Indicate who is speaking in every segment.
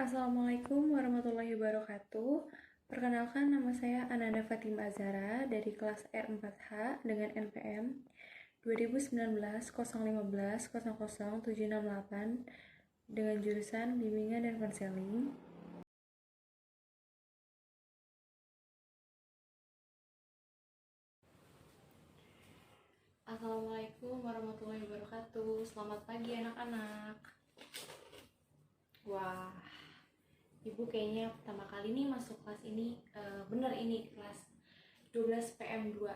Speaker 1: Assalamualaikum warahmatullahi wabarakatuh. Perkenalkan, nama saya Ananda Fatima Azhara dari kelas R4H dengan NPM 2019-015-00768 dengan jurusan Bimbingan dan Konseling. Assalamualaikum warahmatullahi wabarakatuh. Selamat pagi anak-anak. Wah, Ibu kayaknya pertama kali nih masuk kelas ini. Bener, ini kelas 12 PM2.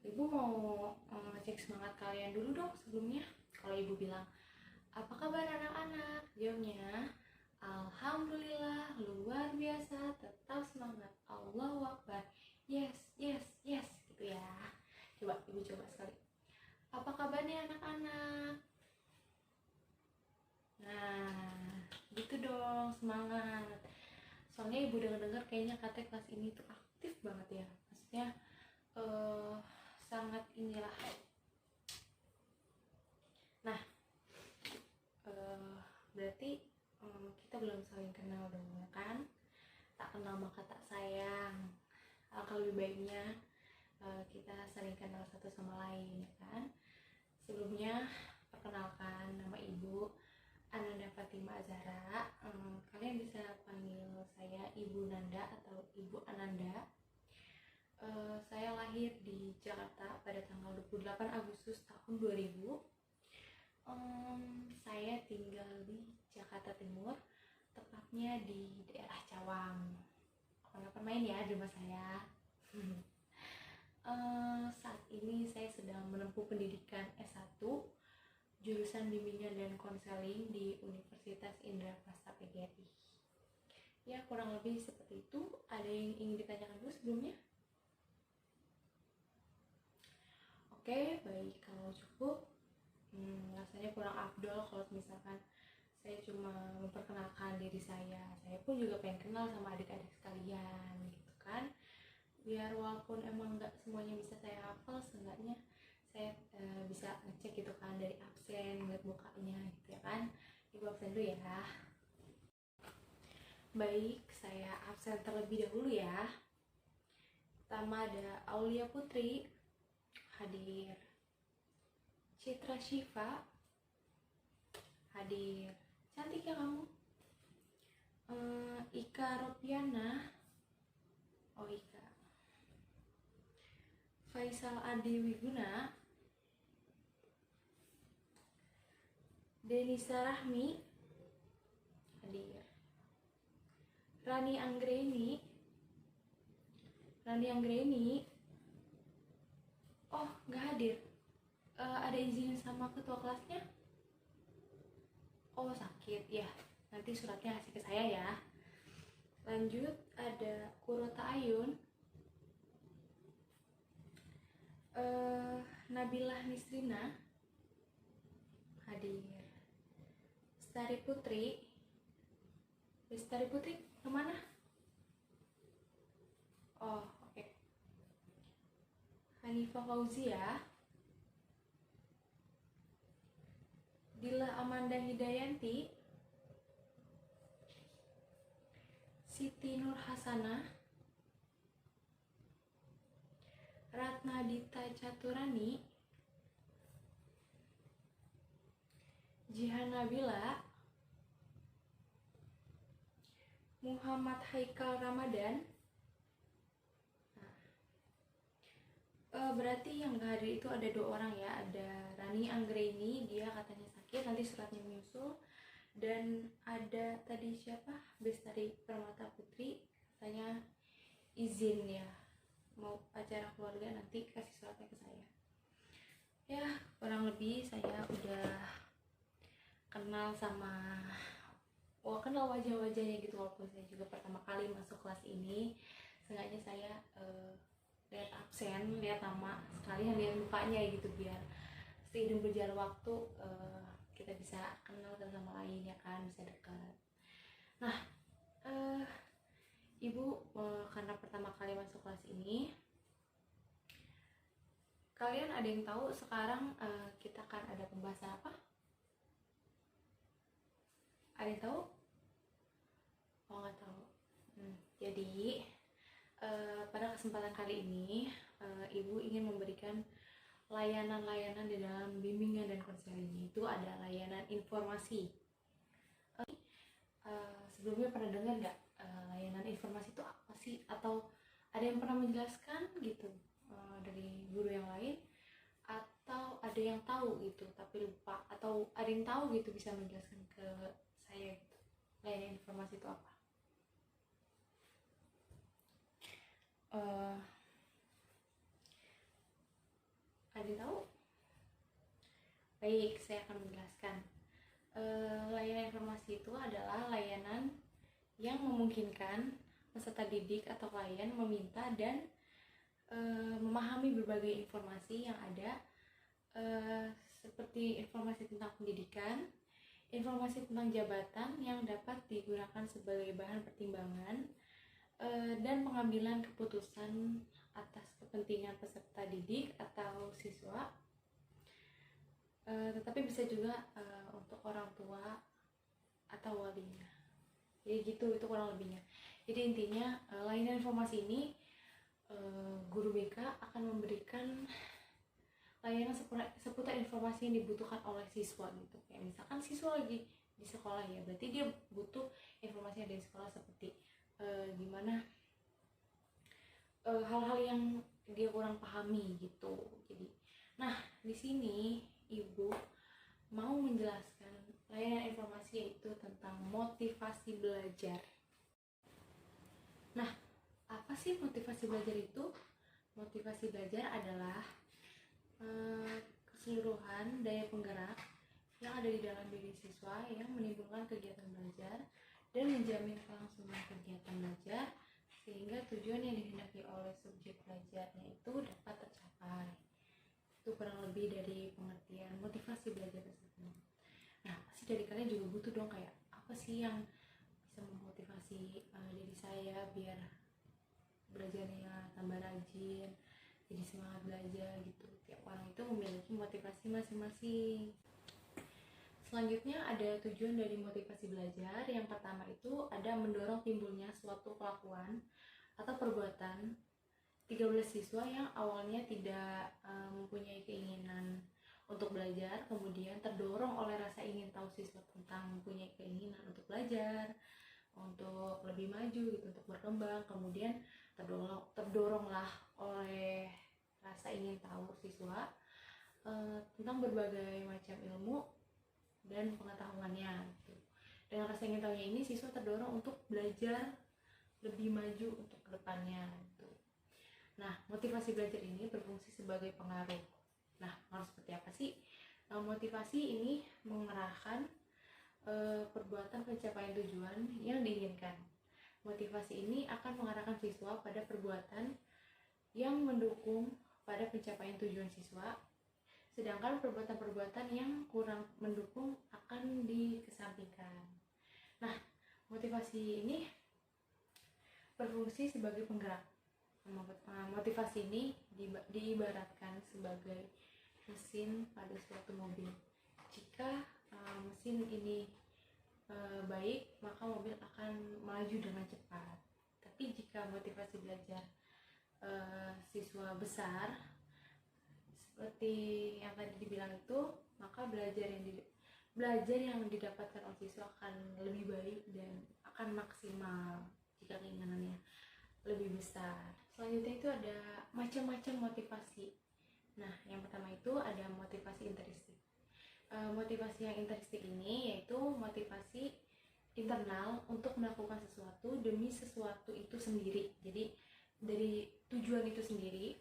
Speaker 1: Ibu mau ngecek semangat kalian dulu dong sebelumnya. Kalau Ibu bilang, apa kabar anak-anak? Jawabnya, Alhamdulillah, luar biasa, tetap semangat, Allahu Akbar, yes, yes, yes, gitu ya. Coba Ibu coba sekali. Apa kabarnya anak-anak? Nah, gitu dong, semangat. Soalnya Ibu dengar-dengar kayaknya katanya kelas ini tuh aktif banget ya. Maksudnya sangat inilah. Nah, berarti kita belum saling kenal dong, ya kan? Tak kenal maka tak sayang. Alangkah lebih baiknya kita saling kenal satu sama lain, ya kan? Sebelumnya, perkenalkan, nama Ibu Ananda Fatima Azhara. Kalian bisa panggil saya Ibu Nanda atau Ibu Ananda. Saya lahir di Jakarta pada tanggal 28 Agustus tahun 2000. Saya tinggal di Jakarta Timur, tepatnya di daerah Cawang. Kapan-kapan main ya di rumah saya. Saat ini saya sedang menempuh pendidikan S1 jurusan Bimbingan dan Konseling di Universitas Indraprasta PGRI. Ya, kurang lebih seperti itu. Ada yang ingin ditanyakan dulu sebelumnya? Oke, baik. Kalau cukup, rasanya kurang afdol kalau misalkan saya cuma memperkenalkan diri saya. Saya pun juga pengen kenal sama adik-adik sekalian, gitu kan. Biar walaupun emang nggak semuanya bisa saya hafal, seenggaknya saya bisa ngecek gitu kan dari absen, ngeliat mukanya gitu ya kan. Ibu absen dulu ya. Baik, saya absen terlebih dahulu ya. Pertama ada Aulia Putri, hadir. Citra Syifa, hadir. Cantik ya kamu. Ika Ropiana, oh Ika. Faisal Adi Wiguna, Denisa Rahmi, hadir. Rani Anggreni, oh nggak hadir. Ada izin sama ketua kelasnya? Oh sakit ya, nanti suratnya kasih ke saya ya. Lanjut ada Kurota Ayun, Nabilah Nisrina, hadir. Bestari Putri kemana? Oh oke. Hanifah Fauzia, Dila Amanda Hidayanti, Siti Nur Hasanah, Ratna Dita Caturani, Jihan Nabila, Muhammad Haikal Ramadan. Berarti yang gak hadir itu ada 2 orang ya. Ada Rani Anggreni, dia katanya sakit, nanti suratnya menyusul. Dan ada tadi siapa? Bestari Permata Putri, katanya izin ya, mau acara keluarga, nanti kasih suratnya ke saya. Ya, kurang lebih saya udah kenal sama kenal wajah-wajahnya gitu, walaupun saya juga pertama kali masuk kelas ini. Seenggaknya saya lihat absen, lihat nama, sekalian lihat mukanya gitu, biar seiring berjalan waktu kita bisa kenal satu sama lain ya kan, bisa dekat. Nah, Ibu karena pertama kali masuk kelas ini, kalian ada yang tahu sekarang kita akan ada pembahasan apa? Ada yang tahu? Oh, nggak tahu. Jadi pada kesempatan kali ini Ibu ingin memberikan layanan-layanan di dalam bimbingan dan konseling. Itu ada layanan informasi. Sebelumnya pernah dengar nggak layanan informasi itu apa sih? Atau ada yang pernah menjelaskan gitu dari guru yang lain? Atau ada yang tahu gitu tapi lupa? Atau ada yang tahu gitu bisa menjelaskan ke saya gitu, layanan informasi itu apa? Ada yang tahu? Baik, saya akan menjelaskan. Layanan informasi itu adalah layanan yang memungkinkan peserta didik atau klien meminta dan memahami berbagai informasi yang ada, seperti informasi tentang pendidikan, informasi tentang jabatan yang dapat digunakan sebagai bahan pertimbangan dan pengambilan keputusan atas kepentingan peserta didik atau siswa, tetapi bisa juga untuk orang tua atau walinya. Jadi gitu, itu kurang lebihnya. Jadi intinya layanan informasi ini guru BK akan memberikan layanan seputar informasi yang dibutuhkan oleh siswa gitu. Kayak misalkan siswa lagi di sekolah ya, berarti dia butuh informasi yang dari sekolah seperti gimana hal-hal yang dia kurang pahami gitu. Jadi, nah di sini Ibu mau menjelaskan layanan informasi yaitu tentang motivasi belajar. Nah, apa sih motivasi belajar itu? Motivasi belajar adalah keseluruhan daya penggerak yang ada di dalam diri siswa yang menimbulkan kegiatan belajar dan menjamin kelangsungan kegiatan belajar sehingga tujuan yang dihendaki oleh subjek belajarnya itu dapat tercapai. Itu kurang lebih dari pengertian motivasi belajar tersebut. Nah, pasti dari kalian juga butuh dong kayak apa sih yang bisa memotivasi diri saya biar belajarnya tambah rajin, jadi semangat belajar gitu. Tiap orang itu memiliki motivasi masing-masing. Selanjutnya ada tujuan dari motivasi belajar. Yang pertama itu ada mendorong timbulnya suatu kelakuan atau perbuatan 13 siswa yang awalnya tidak mempunyai keinginan untuk belajar, kemudian terdorong oleh rasa ingin tahu siswa tentang mempunyai keinginan untuk belajar, untuk lebih maju gitu, untuk berkembang, kemudian terdoronglah oleh rasa ingin tahu siswa tentang berbagai macam ilmu dan pengetahuannya gitu. Dengan rasa ingin tahunya ini siswa terdorong untuk belajar lebih maju untuk kedepannya gitu. Nah, motivasi belajar ini berfungsi sebagai pengaruh. Nah, harus seperti apa sih? Motivasi ini mengerahkan perbuatan pencapaian tujuan yang diinginkan. Motivasi ini akan mengarahkan siswa pada perbuatan yang mendukung pada pencapaian tujuan siswa, sedangkan perbuatan-perbuatan yang kurang mendukung akan dikesampingkan. Nah, motivasi ini berfungsi sebagai penggerak. Motivasi ini diibaratkan sebagai mesin pada suatu mobil. Jika mesin ini baik, maka mobil akan melaju dengan cepat. Tapi jika motivasi belajar siswa besar, seperti yang tadi dibilang itu, maka belajar yang didapatkan oleh siswa akan lebih baik dan akan maksimal jika keinginannya lebih besar. Selanjutnya itu ada macam-macam motivasi. Nah, yang pertama itu ada motivasi intrinsik. Motivasi yang intrinsik ini yaitu motivasi internal untuk melakukan sesuatu demi sesuatu itu sendiri. Jadi dari tujuan itu sendiri.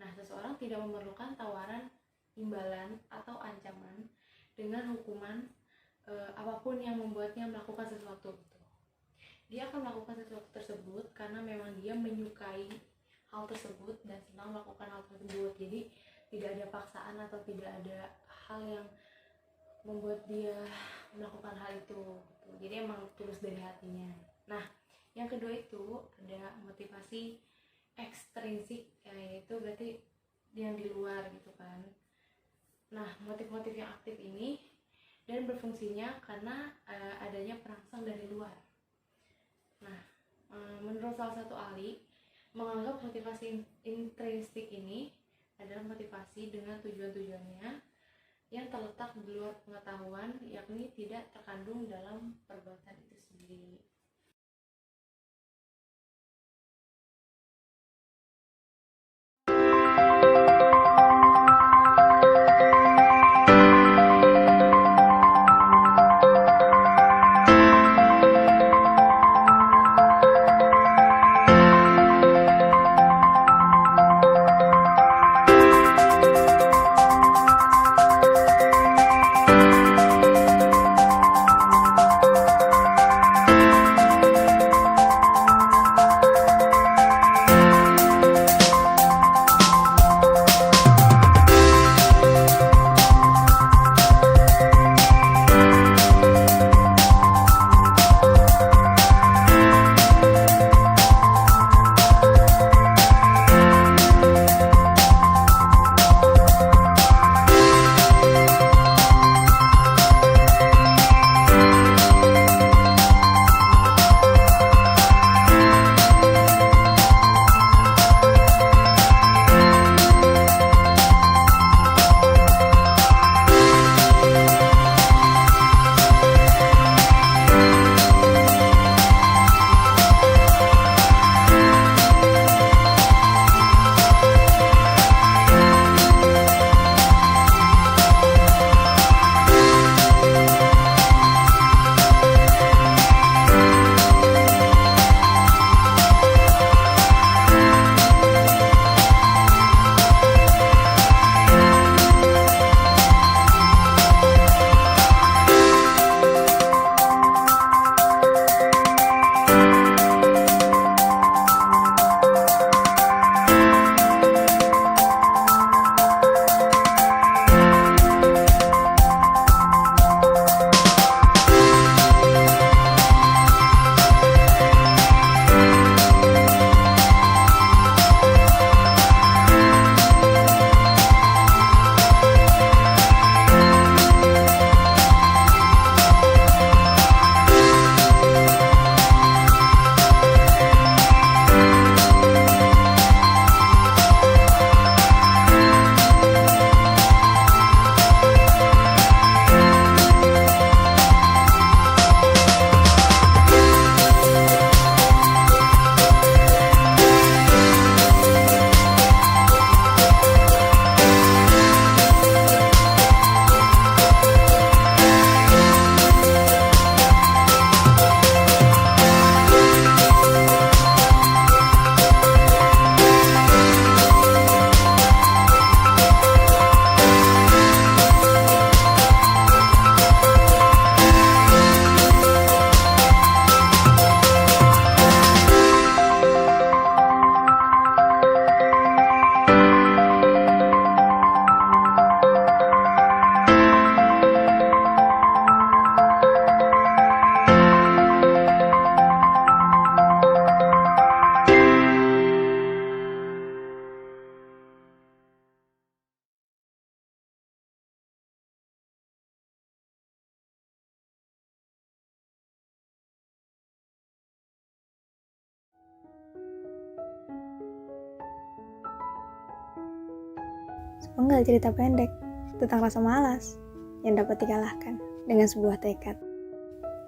Speaker 1: Nah, seseorang tidak memerlukan tawaran imbalan atau ancaman dengan hukuman apapun yang membuatnya melakukan sesuatu itu. Dia akan melakukan sesuatu tersebut karena memang dia menyukai hal tersebut dan senang melakukan hal tersebut. Jadi tidak ada paksaan atau tidak ada hal yang membuat dia melakukan hal itu. Jadi emang tulus dari hatinya. Nah, yang kedua itu ada motivasi ekstrinsik, yaitu berarti yang di luar gitu kan. Nah, motif-motif yang aktif ini dan berfungsinya karena adanya perangsang dari luar. Nah, menurut salah satu ahli, menganggap motivasi intrinsik ini adalah motivasi dengan tujuan-tujuannya yang terletak di luar pengetahuan, yakni tidak terkandung dalam perbuatan itu sendiri.
Speaker 2: Sepenggal cerita pendek tentang rasa malas yang dapat dikalahkan dengan sebuah tekad.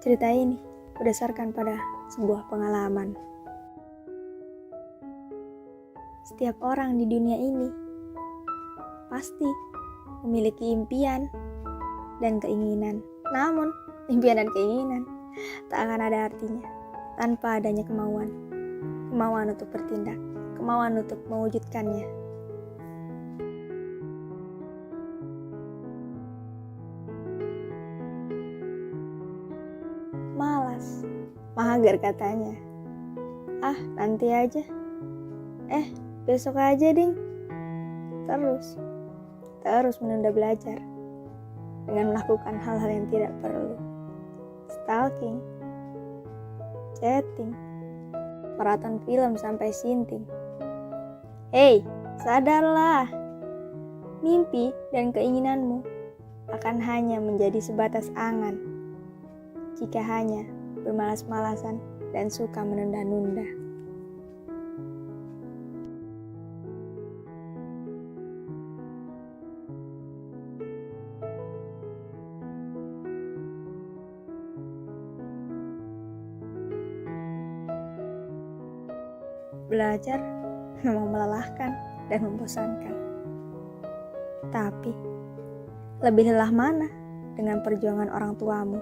Speaker 2: Cerita ini berdasarkan pada sebuah pengalaman. Setiap orang di dunia ini pasti memiliki impian dan keinginan. Namun, impian dan keinginan tak akan ada artinya tanpa adanya kemauan. Kemauan untuk bertindak, kemauan untuk mewujudkannya. Malas, mager katanya. Nanti aja. Besok aja ding. Terus menunda belajar dengan melakukan hal-hal yang tidak perlu. Stalking, chatting, maraton film sampai sinting. Hei, sadarlah. Mimpi dan keinginanmu akan hanya menjadi sebatas angan jika hanya bermalas-malasan dan suka menunda-nunda. Belajar memang melelahkan dan membosankan. Tapi, lebih lelah mana dengan perjuangan orang tuamu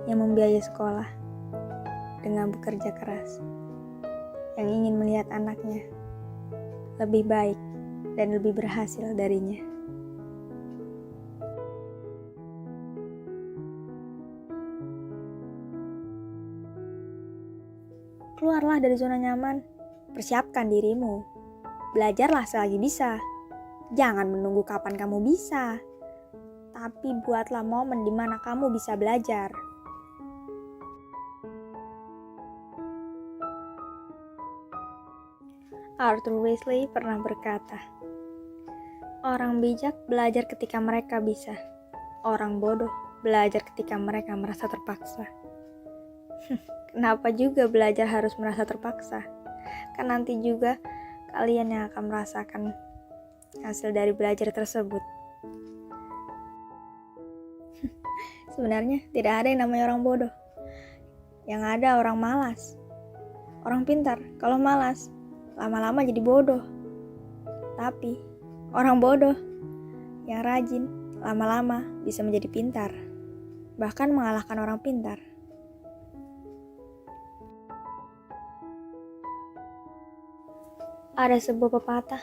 Speaker 2: yang membiayai sekolah dengan bekerja keras, yang ingin melihat anaknya lebih baik dan lebih berhasil darinya. Keluarlah dari zona nyaman. Persiapkan dirimu. Belajarlah selagi bisa. Jangan menunggu kapan kamu bisa. Tapi buatlah momen di mana kamu bisa belajar. Arthur Wesley pernah berkata, "Orang bijak belajar ketika mereka bisa. Orang bodoh belajar ketika mereka merasa terpaksa." Kenapa juga belajar harus merasa terpaksa? Kan nanti juga kalian yang akan merasakan hasil dari belajar tersebut. Sebenarnya tidak ada yang namanya orang bodoh. Yang ada orang malas. Orang pintar kalau malas lama-lama jadi bodoh. Tapi orang bodoh yang rajin lama-lama bisa menjadi pintar, bahkan mengalahkan orang pintar. Ada sebuah pepatah,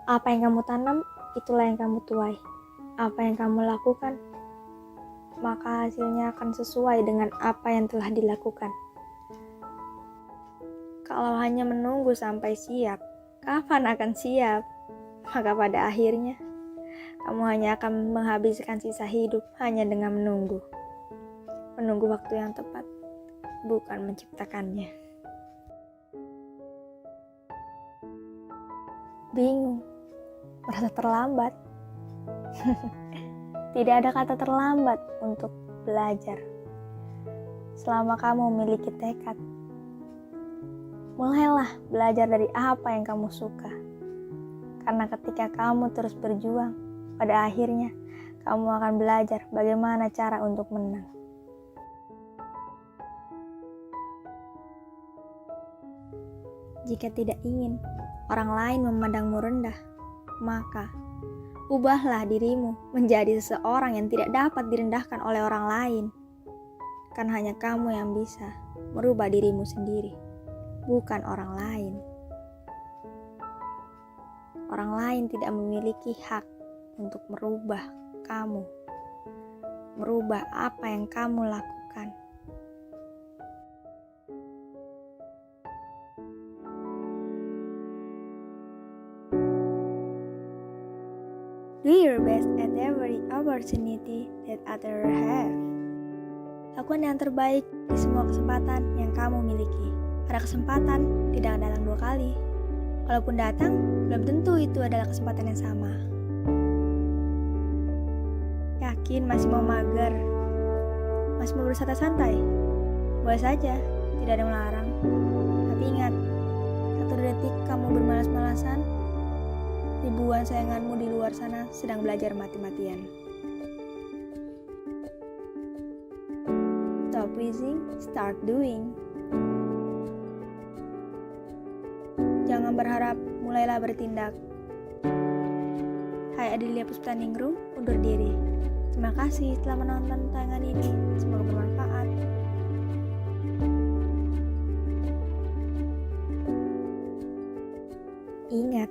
Speaker 2: apa yang kamu tanam, itulah yang kamu tuai. Apa yang kamu lakukan, maka hasilnya akan sesuai dengan apa yang telah dilakukan. Kalau hanya menunggu sampai siap, kapan akan siap? Maka pada akhirnya, kamu hanya akan menghabiskan sisa hidup hanya dengan menunggu. Menunggu waktu yang tepat, bukan menciptakannya. Bingung, merasa terlambat. Tidak ada kata terlambat untuk belajar. Selama kamu memiliki tekad, mulailah belajar dari apa yang kamu suka. Karena ketika kamu terus berjuang, pada akhirnya kamu akan belajar bagaimana cara untuk menang. Jika tidak ingin orang lain memandangmu rendah, maka ubahlah dirimu menjadi seseorang yang tidak dapat direndahkan oleh orang lain. Kan hanya kamu yang bisa merubah dirimu sendiri, bukan orang lain. Orang lain tidak memiliki hak untuk merubah kamu, merubah apa yang kamu lakukan. Do your best at every opportunity that others have. Lakukan yang terbaik di semua kesempatan yang kamu miliki. Ada kesempatan tidak datang 2 kali. Kalaupun datang, belum tentu itu adalah kesempatan yang sama. Yakin masih mau mager? Masih mau bersantai-santai? Boleh saja, tidak ada yang melarang. Tapi ingat, 1 detik kamu bermalas-malasan, ribuan sayanganmu di luar sana sedang belajar mati-matian. Stop wishing, start doing. Jangan berharap, mulailah bertindak. Hai Adelia Puspaningrum, undur diri. Terima kasih telah menonton tayangan ini. Semoga bermanfaat. Ingat,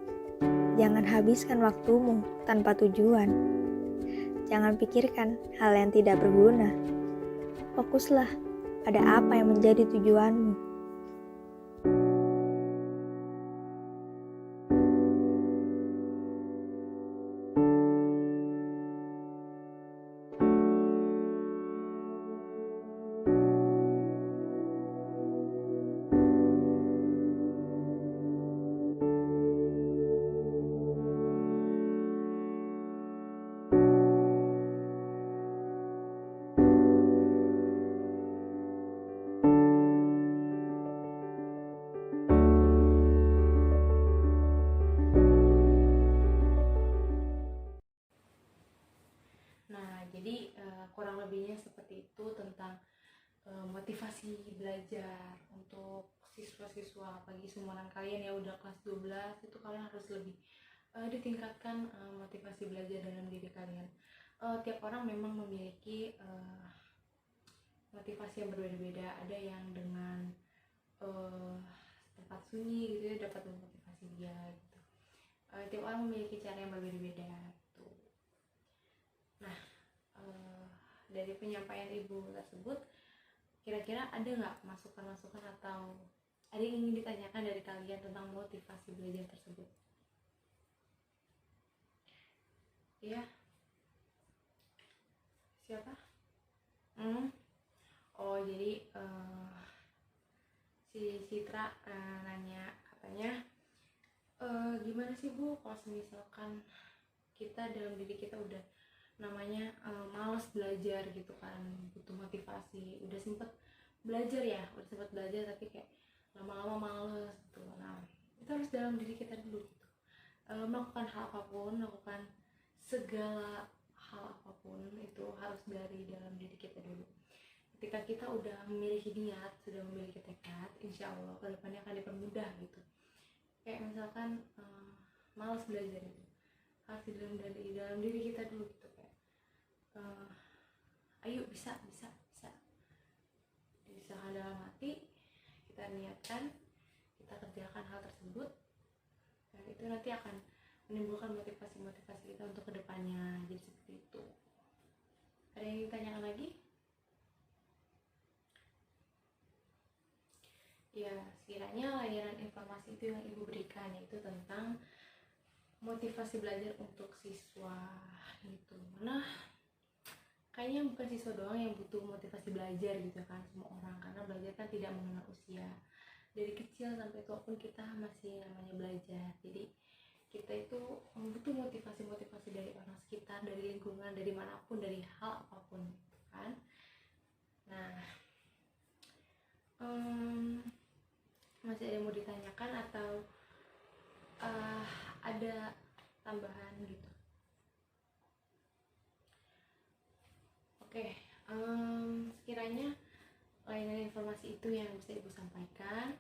Speaker 2: jangan habiskan waktumu tanpa tujuan. Jangan pikirkan hal yang tidak berguna. Fokuslah pada apa yang menjadi tujuanmu.
Speaker 1: seperti itu tentang motivasi belajar untuk siswa-siswa, apalagi seumuran kalian ya udah kelas 12, itu kalian harus lebih ditingkatkan motivasi belajar dalam diri kalian. Tiap orang memang memiliki motivasi yang berbeda-beda. Ada yang dengan tempat sunyi gitu ya dapat memotivasi dia gitu. Tiap orang memiliki cara yang berbeda-beda gitu. Nah, dari penyampaian ibu tersebut, kira-kira ada nggak masukan-masukan atau ada yang ingin ditanyakan dari kalian tentang motivasi belajar tersebut? Ya, siapa? Oh, jadi si Citra nanya, katanya gimana sih Bu kalau misalkan kita dalam diri kita udah namanya malas belajar gitu kan, butuh motivasi, udah sempet belajar tapi kayak lama-lama males gitu. Nah, itu harus dalam diri kita dulu gitu. Melakukan hal apapun, melakukan segala hal apapun itu harus dari dalam diri kita dulu. Ketika kita udah memiliki niat, sudah memiliki tekad, insya Allah kedepannya akan dipermudah gitu. Kayak misalkan malas belajar itu harus dari dalam diri kita dulu gitu, kayak ayo bisa dalam hati kita niatkan, kita kerjakan hal tersebut, dan itu nanti akan menimbulkan motivasi kita untuk kedepannya. Jadi seperti itu. Ada yang ditanyakan lagi? Ya, sekiranya layanan informasi itu yang ibu berikan, yaitu tentang motivasi belajar untuk siswa gitu. Mana kayaknya bukan siswa doang yang butuh motivasi belajar gitu kan, semua orang, karena belajar kan tidak mengenal usia. Dari kecil sampai tua pun kita masih namanya belajar. Jadi kita itu butuh motivasi dari orang sekitar, dari lingkungan, dari manapun, dari hal apapun gitu kan. Nah, masih ada yang mau ditanyakan atau ada tambahan gitu? Oke, sekiranya layanan informasi itu yang bisa ibu sampaikan.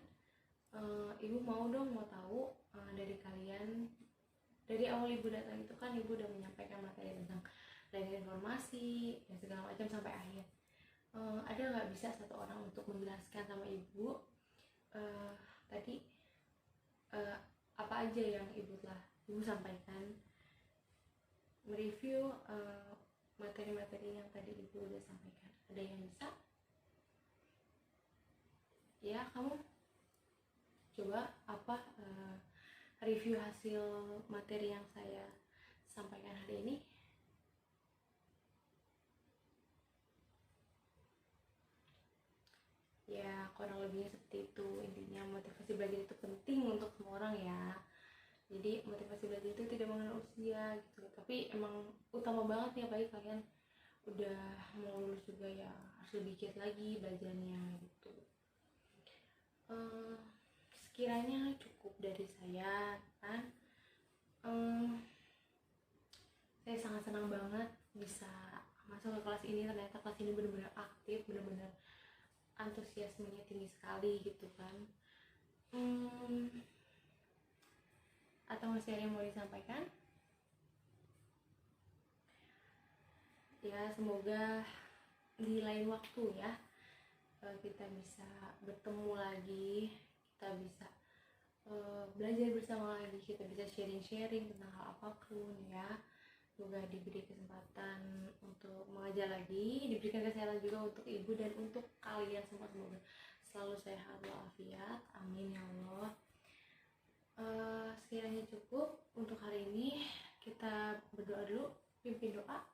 Speaker 1: Ibu mau tahu dari kalian, dari awal ibu datang itu kan ibu udah menyampaikan materi tentang layanan informasi dan segala macam sampai akhir. Ada nggak bisa satu orang untuk menjelaskan sama ibu tadi apa aja yang ibu sampaikan, mereview materi-materi yang tadi ibu udah sampaikan? Ada yang bisa? Ya, kamu coba review hasil materi yang saya sampaikan hari ini. Ya, kurang lebihnya seperti itu. Intinya motivasi belajar itu penting untuk semua orang ya. Jadi motivasi belajar itu tidak mengenal usia gitu. Tapi emang utama banget nih, apalagi kalian udah mau lulus juga ya, harus lebih giat lagi belajarnya gitu. Sekiranya cukup dari saya kan. Saya sangat senang banget bisa masuk ke kelas ini. Ternyata kelas ini benar-benar aktif, benar-benar antusiasmenya tinggi sekali gitu kan. Atau masih ada yang mau disampaikan? Ya, semoga di lain waktu ya kita bisa bertemu lagi, kita bisa belajar bersama lagi, kita bisa sharing tentang hal apapun ya. Semoga diberi kesempatan untuk mengajar lagi, diberikan kesehatan juga untuk ibu dan untuk kalian semua, semoga selalu sehat walafiat, amin ya Allah. Sekiranya cukup untuk hari ini, kita berdoa dulu, pimpin doa.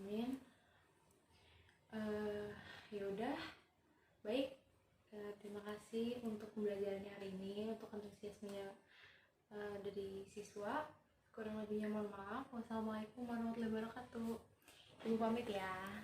Speaker 1: Amin. Yaudah, baik. Terima kasih untuk pembelajarannya hari ini, untuk antusiasmenya dari siswa. Kurang lebihnya mohon maaf. Wassalamualaikum warahmatullahi wabarakatuh. Ibu pamit ya.